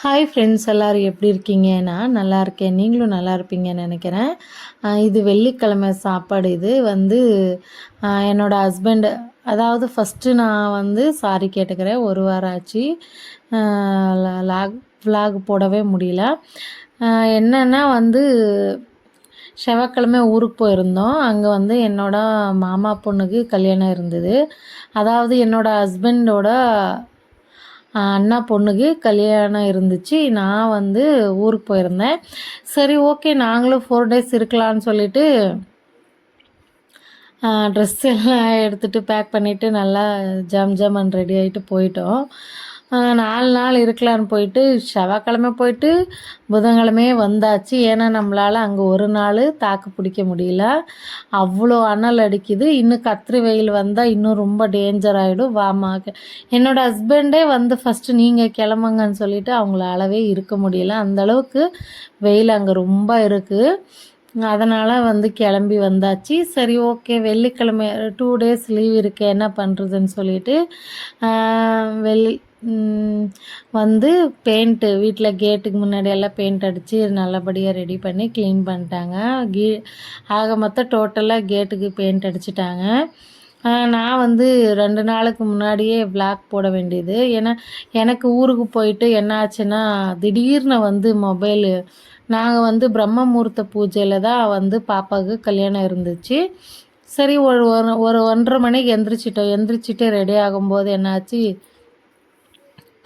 Hi friends, எல்லோரும் எப்படி இருக்கீங்க? நான் நல்லா இருக்கேன். நீங்களும் நல்லா இருப்பீங்கன்னு நினைக்கிறேன். இது வெள்ளிக்கிழமை சாப்பாடு. இது வந்து என்னோடய ஹஸ்பண்டு, அதாவது ஃபஸ்ட்டு நான் வந்து சாரி கேட்டுக்கிறேன். ஒரு வாரம் ஆச்சு விலாக் போடவே முடியல. என்னென்னா வந்து செவ்வாய்க்கிழமை ஊருக்கு போயிருந்தோம். அங்கே வந்து என்னோடய மாமா பொண்ணுக்கு கல்யாணம் இருந்தது. அதாவது என்னோடய ஹஸ்பண்டோட அண்ணா பொண்ணுக்கு கல்யாணம் இருந்துச்சு. நான் வந்து ஊருக்கு போயிருந்தேன். சரி, ஓகே, நாங்களும் 4 டேஸ் இருக்கலான்னு சொல்லிவிட்டு ட்ரெஸ் எல்லாம் எடுத்துகிட்டு பேக் பண்ணிவிட்டு நல்லா ஜம்ஜம்ன்னு ரெடி ஆகிட்டு போயிட்டோம். 4 நாள் இருக்கலான்னு போயிட்டு செவ்வாய்க்கிழமை போயிட்டு புதன்கிழமையே வந்தாச்சு. ஏன்னா நம்மளால் அங்கே ஒரு நாள் தாக்கு பிடிக்க முடியல. அவ்வளோ அனல் அடிக்குது. இன்னும் கத்திரி வெயில் வந்தால் இன்னும் ரொம்ப டேஞ்சர் ஆகிடும். என்னோடய ஹஸ்பண்டே வந்து ஃபஸ்ட்டு நீங்கள் கிளம்புங்கன்னு சொல்லிவிட்டு அவங்களாலவே இருக்க முடியல. அந்தளவுக்கு வெயில் அங்கே ரொம்ப இருக்குது. அதனால் வந்து கிளம்பி வந்தாச்சு. சரி, ஓகே, வெள்ளிக்கிழமை 2 டேஸ் லீவ் இருக்கே, என்ன பண்ணுறதுன்னு சொல்லிவிட்டு வந்து பெயிண்ட்டு வீட்டில் கேட்டுக்கு முன்னாடி எல்லாம் பெயிண்ட் அடித்து நல்லபடியாக ரெடி பண்ணி க்ளீன் பண்ணிட்டாங்க. ஆக மொத்தம் டோட்டலாக கேட்டுக்கு பெயிண்ட் அடிச்சிட்டாங்க. நான் வந்து 2 நாளுக்கு முன்னாடியே விளாக் போட வேண்டியது. ஏன்னா எனக்கு ஊருக்கு போயிட்டு என்ன ஆச்சுன்னா, திடீர்னு வந்து நாங்கள் வந்து பிரம்ம முகூர்த்த பூஜையில் தான் வந்து பாப்பாவுக்கு கல்யாணம் இருந்துச்சு. சரி, ஒரு 1:30 மணிக்கு எந்திரிச்சிட்டு ரெடி ஆகும்போது என்னாச்சு,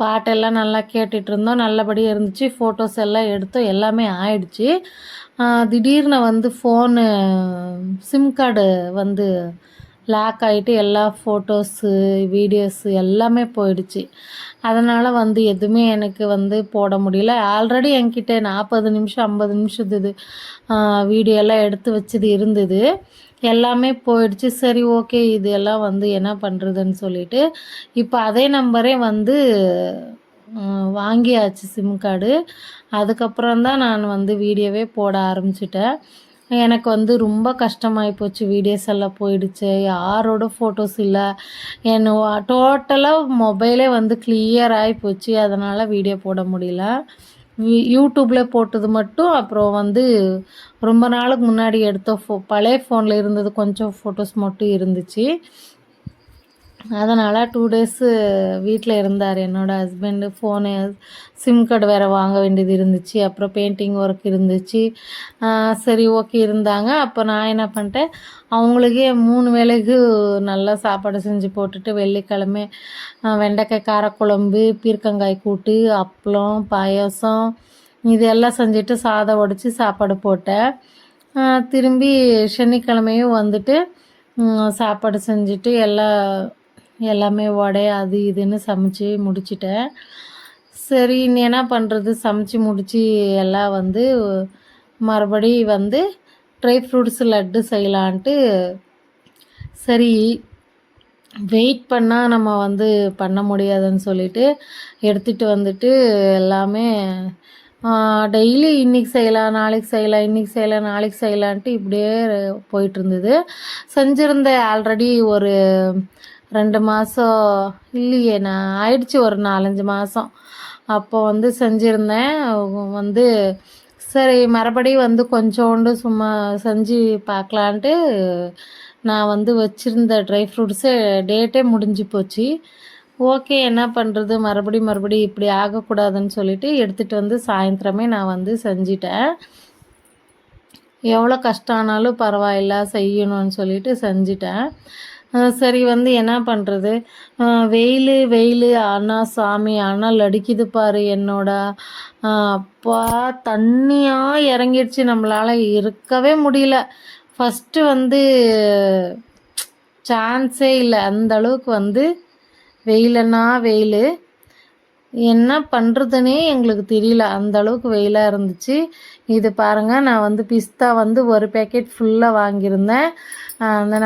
பாட்டெல்லாம் நல்லா கேட்டுட்டு இருந்தோம். நல்லபடியாக இருந்துச்சு. ஃபோட்டோஸ் எல்லாம் எடுத்தோம். எல்லாமே ஆயிடுச்சு. திடீர்னு வந்து ஃபோனு சிம் கார்டு வந்து லாக் ஆகிட்டு எல்லா ஃபோட்டோஸு வீடியோஸு எல்லாமே போயிடுச்சு. அதனால் வந்து எதுவுமே எனக்கு வந்து போட முடியல. ஆல்ரெடி என்கிட்ட 40 நிமிஷம் 50 நிமிஷத்து வீடியோ எல்லாம் எடுத்து வச்சது இருந்தது. எல்லாமே போயிடுச்சு. சரி, ஓகே, இது எல்லாம் வந்து என்ன பண்ணுறதுன்னு சொல்லிவிட்டு இப்போ அதே நம்பரே வந்து வாங்கியாச்சு சிம் கார்டு. அதுக்கப்புறம் தான் நான் வந்து வீடியோவே போட ஆரம்பிச்சிட்டேன். எனக்கு வந்து ரொம்ப கஷ்டமாகி போச்சு. வீடியோஸ் எல்லாம் போயிடுச்சு. யாரோட ஃபோட்டோஸ் இல்லை. டோட்டலாக மொபைலே வந்து கிளியர் ஆகி போச்சு. அதனால் வீடியோ போட முடியல. யூடியூப்பில் போட்டது மட்டும், அப்புறம் வந்து ரொம்ப நாளுக்கு முன்னாடி எடுத்த பழைய ஃபோனில் இருந்தது கொஞ்சம் ஃபோட்டோஸ் மட்டும் இருந்துச்சு. அதனால் 2 டேஸு வீட்டில் இருந்தார் என்னோடய ஹஸ்பண்டு. ஃபோனு சிம் கார்டு வேறு வாங்க வேண்டியது இருந்துச்சு. அப்புறம் பெயிண்டிங் ஒர்க் இருந்துச்சு. சரி, ஓகே இருந்தாங்க. அப்போ நான் என்ன பண்ணிட்டேன், அவங்களுக்கே 3 வேளைக்கு நல்லா சாப்பாடு செஞ்சு போட்டுட்டு, வெள்ளிக்கிழமை வெண்டைக்காய் காரக்குழம்பு, பீர்க்கங்காய் கூட்டு, அப்பளம், பாயாசம் இதெல்லாம் செஞ்சுட்டு சாதம் வடித்து சாப்பாடு போட்டேன். திரும்பி சனிக்கிழமையும் வந்துட்டு சாப்பாடு செஞ்சுட்டு எல்லாமே வடை அது இதுன்னு சமைச்சி முடிச்சிட்டேன். சரி, இனி என்ன பண்ணுறது, சமைச்சி முடித்து எல்லாம் வந்து மறுபடி வந்து ட்ரை ஃப்ரூட்ஸ் லட்டு செய்யலான்ட்டு, சரி வெயிட் பண்ணால் நம்ம வந்து பண்ண முடியாதுன்னு சொல்லிவிட்டு எடுத்துகிட்டு வந்துட்டு எல்லாமே டெய்லி இன்றைக்கி செய்யலாம் நாளைக்கு செய்யலாம், இன்றைக்கி செய்யலாம் நாளைக்கு செய்யலான்ட்டு இப்படியே போயிட்டுருந்தது. செஞ்சுருந்தேன் ஆல்ரெடி ஒரு 2 மாதம் இல்லையே, நான் ஆயிடுச்சு ஒரு 4-5 மாதம். அப்போ வந்து செஞ்சுருந்தேன். வந்து சரி மறுபடியும் வந்து கொஞ்சோண்டு சும்மா செஞ்சு பார்க்கலான்ட்டு நான் வந்து வச்சுருந்த ட்ரை ஃப்ரூட்ஸு டேட்டே முடிஞ்சு போச்சு. ஓகே, என்ன பண்ணுறது, மறுபடியும் இப்படி ஆகக்கூடாதுன்னு சொல்லிவிட்டு எடுத்துகிட்டு வந்து சாயந்தரமே நான் வந்து செஞ்சிட்டேன். எவ்வளோ கஷ்டம் ஆனாலும் பரவாயில்ல செய்யணும்னு சொல்லிட்டு செஞ்சிட்டேன். சரி, வந்து என்ன பண்ணுறது, வெயில் ஆனால் சாமி அனல் அடிக்குது பாரு. அப்பா தண்ணியாக இறங்கிடுச்சு. நம்மளால் இருக்கவே முடியல. ஃபஸ்ட்டு வந்து சான்ஸே இல்லை. அந்த அளவுக்கு வந்து வெயிலன்னா வெயில், என்ன பண்ணுறதுனே எங்களுக்கு தெரியல. அந்த அளவுக்கு வெயிலாக இருந்துச்சு. இது பாருங்கள், நான் வந்து பிஸ்தா வந்து ஒரு பேக்கெட் ஃபுல்லாக வாங்கியிருந்தேன். அந்த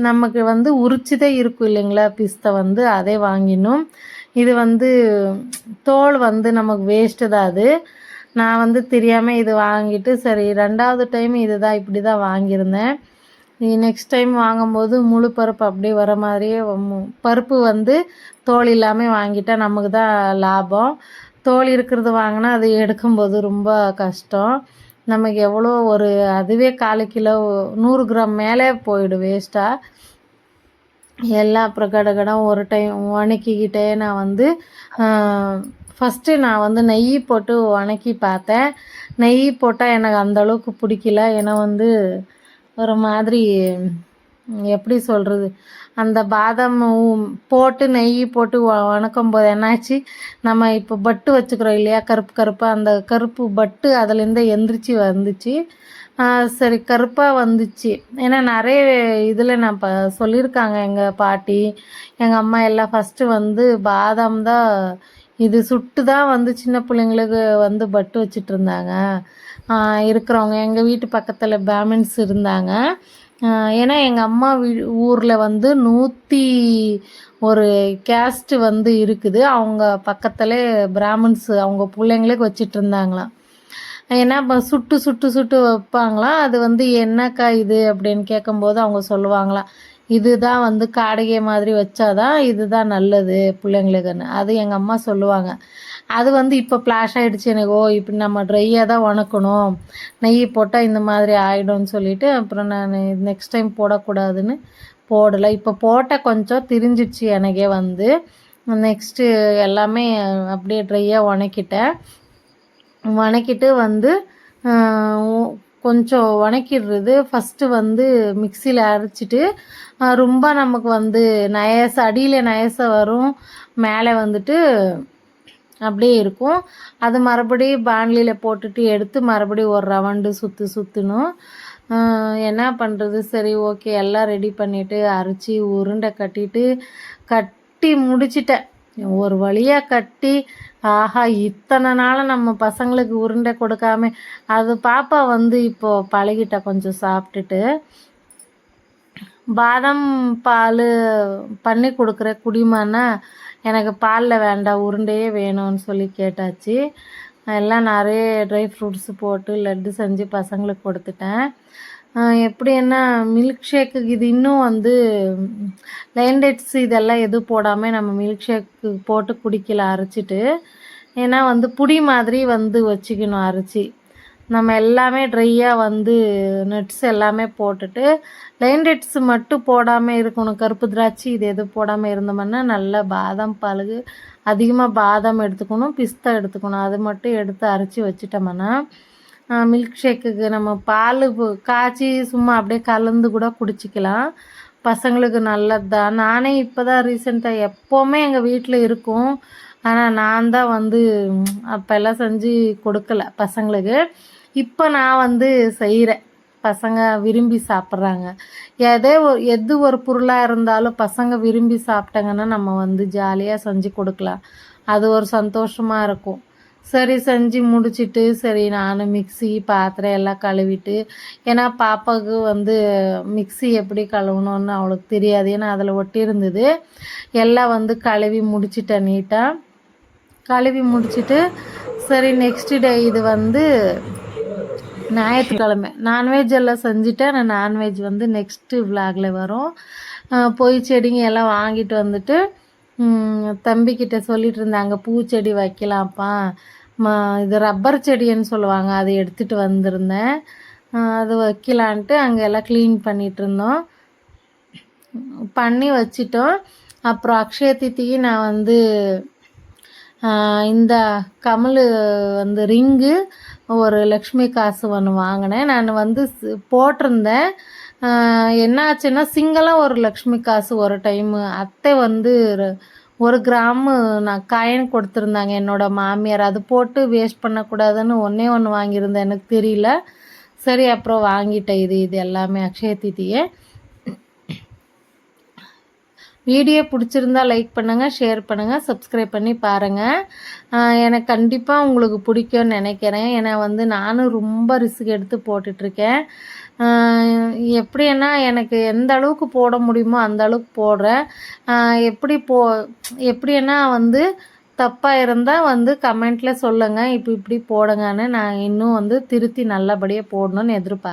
நமக்கு வந்து உரிச்சிதே இருக்கும் இல்லைங்களா பிஸ்தா வந்து, அதே வாங்கினோம். இது வந்து தோல் வந்து நமக்கு வேஸ்ட்டு தான். அது நான் வந்து தெரியாமல் இது வாங்கிட்டு, சரி 2வது டைம் இப்படி தான் வாங்கியிருந்தேன். நெக்ஸ்ட் டைம் வாங்கும்போது முழு பருப்பு அப்படியே வர மாதிரியே பருப்பு வந்து தோல் இல்லாமல் வாங்கிட்டால் நமக்கு தான் லாபம். தோல் இருக்கிறது வாங்கினா அது எடுக்கும்போது ரொம்ப கஷ்டம். நமக்கு எவ்வளோ ஒரு அதுவே 1/4 கிலோ 100 கிராம் மேலே போயிடும் வேஸ்ட்டாக. எல்லாம் அப்புறம் கடகடம் ஒரு டைம் வணக்கிக்கிட்டே நான் வந்து ஃபஸ்ட்டு நான் வந்து நெய் போட்டு வணக்கி பார்த்தேன். நெய் போட்டால் எனக்கு அந்தளவுக்கு பிடிக்கல. ஏன்னா வந்து ஒரு மாதிரி எப்படி சொல்கிறது, அந்த பாதாம் போட்டு நெய் போட்டு வணக்கும் போது என்னாச்சு, நம்ம இப்போ பட்டு வச்சுக்கிறோம் இல்லையா, கருப்பு கருப்பாக அந்த கருப்பு பட்டு அதுலேருந்து எந்திரிச்சு வந்துச்சு. சரி கருப்பாக வந்துச்சு. ஏன்னா நிறைய இதில் நான் சொல்லியிருக்காங்க எங்கள் பாட்டி எங்கள் அம்மா எல்லாம். ஃபஸ்ட்டு வந்து பாதாம் தான் இது சுட்டு தான் வந்து சின்ன பிள்ளைங்களுக்கு வந்து பட்டு வச்சிட்டு இருந்தாங்க இருக்கிறவங்க. எங்கள் வீட்டு பக்கத்தில் பிராமின்ஸ் இருந்தாங்க. ஏன்னா எங்கள் அம்மா ஊரில் வந்து 101 கேஸ்ட்டு வந்து இருக்குது. அவங்க பக்கத்தில் பிராமின்ஸ் அவங்க பிள்ளைங்களுக்கு வச்சிட்டு இருந்தாங்களாம். ஏன்னா இப்போ சுட்டு சுட்டு சுட்டு வைப்பாங்களாம். அது வந்து என்னக்கா இது அப்படின்னு கேட்கும்போது அவங்க சொல்லுவாங்களாம், இதுதான் வந்து காடகை மாதிரி வச்சாதான் இதுதான் நல்லது பிள்ளைங்களுக்குன்னு. அது எங்கள் அம்மா சொல்லுவாங்க. அது வந்து இப்போ ஃப்ளாஷ் ஆகிடுச்சு எனக்கு. ஓ இப்படி நம்ம ட்ரையாக தான் வணக்கணும், நெய் போட்டால் இந்த மாதிரி ஆகிடும்னு சொல்லிவிட்டு அப்புறம் நான் நெக்ஸ்ட் டைம் போடக்கூடாதுன்னு போடலை. இப்போ போட்டால் கொஞ்சம் திரிஞ்சிடுச்சு எனக்கே வந்து. நெக்ஸ்ட்டு எல்லாமே அப்படியே ட்ரையாக வணக்கிட்டு வந்து கொஞ்சம் வணக்கிடுறது. ஃபஸ்ட்டு வந்து மிக்சியில் அரைச்சிட்டு ரொம்ப நமக்கு வந்து அடியில் நயசாக வரும், மேலே வந்துட்டு அப்படியே இருக்கும். அது மறுபடியும் பாண்லியில் போட்டுட்டு எடுத்து மறுபடியும் ஒரு ரவுண்டு சுற்றணும். என்ன பண்ணுறது, சரி ஓகே எல்லாம் ரெடி பண்ணிவிட்டு அரைச்சி உருண்டை கட்டி முடிச்சிட்டேன். ஒரு வழியாக கட்டி, ஆஹா இத்தனை நாள் நம்ம பசங்களுக்கு உருண்டை கொடுக்காம, அது பாப்பா வந்து இப்போது பழகிட்ட கொஞ்சம் சாப்பிட்டுட்டு. பாதாம் பால் பண்ணி கொடுக்குற குடிமானா, எனக்கு பாலில் வேண்டாம் உருண்டையே வேணும்னு சொல்லி கேட்டாச்சு. எல்லாம் நிறைய ட்ரை ஃப்ரூட்ஸு போட்டு லட்டு செஞ்சு பசங்களுக்கு கொடுத்துட்டேன். எப்படின்னா மில்க் ஷேக்குக்கு இது இன்னும் வந்து லைன் டேட்ஸ் இதெல்லாம் எதுவும் போடாமல் நம்ம மில்க் ஷேக்கு போட்டு குடிக்கல அரைச்சிட்டு. ஏன்னா வந்து புடி மாதிரி வந்து வச்சுக்கணும் அரைச்சி. நம்ம எல்லாமே ட்ரையாக வந்து நட்ஸ் எல்லாமே போட்டுட்டு லைன் டேட்ஸ் மட்டும் போடாமல் இருக்கணும். கருப்பு திராட்சை இது எதுவும் போடாமல் இருந்தோம்னா நல்லா பாதாம் பாலுக்கு அதிகமாக பாதாம் எடுத்துக்கணும், பிஸ்தா எடுத்துக்கணும். அது மட்டும் எடுத்து அரைச்சி வச்சிட்டோம்னா மில்க் ஷேக்குக்கு நம்ம பால் காய்ச்சி சும்மா அப்படியே கலந்து கூட குடிச்சிக்கலாம். பசங்களுக்கு நல்லது தான். நானே இப்போ தான் ரீசெண்டாக எப்போவுமே எங்கள் வீட்டில் இருக்கும். ஆனால் நான் தான் வந்து அப்போல்லாம் செஞ்சு கொடுக்கல பசங்களுக்கு. இப்போ நான் வந்து செய்கிறேன். பசங்க விரும்பி சாப்பிட்றாங்க. எது ஒரு பொருளாக இருந்தாலும் பசங்க விரும்பி சாப்பிட்டாங்கன்னா நம்ம வந்து ஜாலியாக செஞ்சு கொடுக்கலாம். அது ஒரு சந்தோஷமாக இருக்கும். சரி செஞ்சு முடிச்சுட்டு சரி நான் மிக்ஸி பாத்திரம் எல்லாம் கழுவிட்டு, ஏன்னா பாப்பாவுக்கு வந்து மிக்ஸி எப்படி கழுவணும்னு அவளுக்கு தெரியாது. ஏன்னா அதில் ஒட்டி இருந்தது. எல்லாம் வந்து கழுவி முடிச்சிட்டேன் நீட்டாக. கழுவி முடிச்சுட்டு சரி நெக்ஸ்ட் டே இது வந்து ஞாயிற்றுக்கிழமை நான்வெஜ் எல்லாம் செஞ்சுட்டேன். நான் நான்வெஜ் வந்து நெக்ஸ்ட்டு விலாகில் வரும். போய் செடிங்க எல்லாம் வாங்கிட்டு வந்துட்டு தம்பிக்கிட்ட சொல்லிகிட்டு இருந்தாங்க, பூச்செடி வைக்கலாம்ப்பா, இது ரப்பர் செடின்னு சொல்லுவாங்க, அதை எடுத்துகிட்டு வந்திருந்தேன். அது வைக்கலான்ட்டு அங்கே எல்லாம் க்ளீன் பண்ணிகிட்டு இருந்தோம். பண்ணி வச்சிட்டோம். அப்புறம் அக்ஷய திதிக்கு நான் வந்து இந்த கமல் வந்து ரிங்கு ஒரு லக்ஷ்மி காசு ஒன்று வாங்கினேன். நான் வந்து போட்டிருந்தேன். என்ன ஆச்சுன்னா சிங்கிளாக ஒரு லக்ஷ்மி காசு ஒரு டைமு அத்தை வந்து 1 கிராமு நான் காயின் கொடுத்துருந்தாங்க என்னோடய மாமியார். அது போட்டு வேஸ்ட் பண்ணக்கூடாதுன்னு ஒன்றே ஒன்று வாங்கியிருந்தேன், எனக்கு தெரியல. சரி அப்புறம் வாங்கிட்டேன். இது எல்லாமே அக்ஷய திதியே. வீடியோ பிடிச்சிருந்தா லைக் பண்ணுங்கள், ஷேர் பண்ணுங்கள், சப்ஸ்கிரைப் பண்ணி பாருங்கள். எனக்கு கண்டிப்பாக உங்களுக்கு பிடிக்கும்னு நினைக்கிறேன். ஏன்னா வந்து நானும் ரொம்ப ரிஸ்க் எடுத்து போட்டுட்ருக்கேன். எப்படின்னா எனக்கு எந்த அளவுக்கு போட முடியுமோ அந்த அளவுக்கு போடுறேன். எப்படின்னா வந்து தப்பாக இருந்தால் வந்து கமெண்ட்டில் சொல்லுங்கள், இப்படி போடுங்கன்னு. நான் இன்னும் வந்து திருத்தி நல்லபடியாக போடணும்னு எதிர்பார்க்குறேன்.